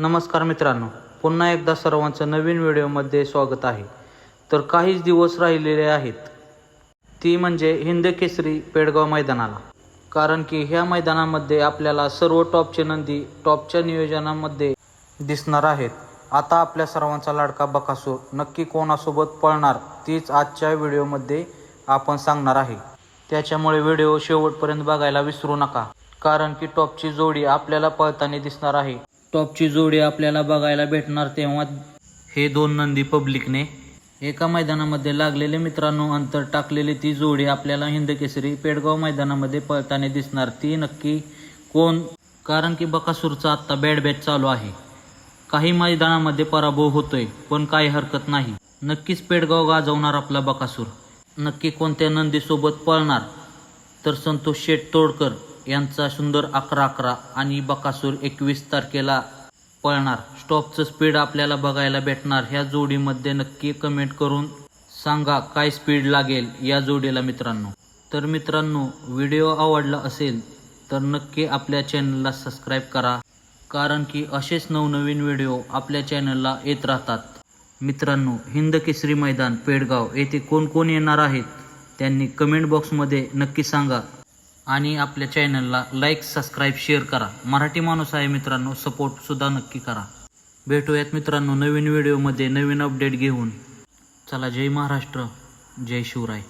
नमस्कार मित्रांनो, पुन्हा एकदा सर्वांचं नवीन व्हिडिओमध्ये स्वागत आहे. तर काहीच दिवस राहिलेले आहेत, ती म्हणजे हिंद केसरी पेडगाव मैदानाला. कारण की ह्या मैदानामध्ये आपल्याला सर्व टॉपचे नंदी टॉपच्या नियोजनामध्ये दिसणार आहेत. आता आपल्या सर्वांचा लाडका बकासूर नक्की कोणासोबत पळणार तीच आजच्या व्हिडिओमध्ये आपण सांगणार आहे. त्याच्यामुळे व्हिडिओ शेवटपर्यंत बघायला विसरू नका, कारण की टॉपची जोडी आपल्याला पळताना दिसणार आहे. टॉपची जोडी आपल्याला बघायला भेटणार तेव्हा हे दोन नंदी पब्लिकने एका मैदानामध्ये लागलेले मित्रांनो अंतर टाकलेली ती जोडी आपल्याला हिंद केसरी पेडगाव मैदानामध्ये पळताना दिसणार. ती नक्की कोण? कारण की बकासूरचा आत्ता बॅड बॅच चालू आहे. काही मैदानामध्ये पराभव होतोय, पण काही हरकत नाही. नक्कीच पेडगाव गाजवणार आपला बकासूर. नक्की कोणत्या नंदीसोबत पळणार? तर संतोष शेठ तोडकर यांचा सुंदर 11-11 आणि बकासूर 21 तारखेला पळणार. स्टॉपचं स्पीड आपल्याला बघायला भेटणार. ह्या जोडीमध्ये नक्की कमेंट करून सांगा काय स्पीड लागेल या जोडीला मित्रांनो. तर मित्रांनो, व्हिडिओ आवडला असेल तर नक्की आपल्या चॅनलला सबस्क्राईब करा, कारण की असेच नवनवीन व्हिडिओ आपल्या चॅनलला येत राहतात. मित्रांनो, हिंद केसरी मैदान पेडगाव येथे कोण कोण येणार आहेत त्यांनी कमेंट बॉक्समध्ये नक्की सांगा. आणि आपल्या चॅनलला लाईक, सबस्क्राईब, शेअर करा. मराठी माणूस आहे मित्रांनो, सपोर्टसुद्धा नक्की करा. भेटूयात मित्रांनो नवीन व्हिडिओमध्ये नवीन अपडेट घेऊन. चला, जय महाराष्ट्र, जय शिवराय.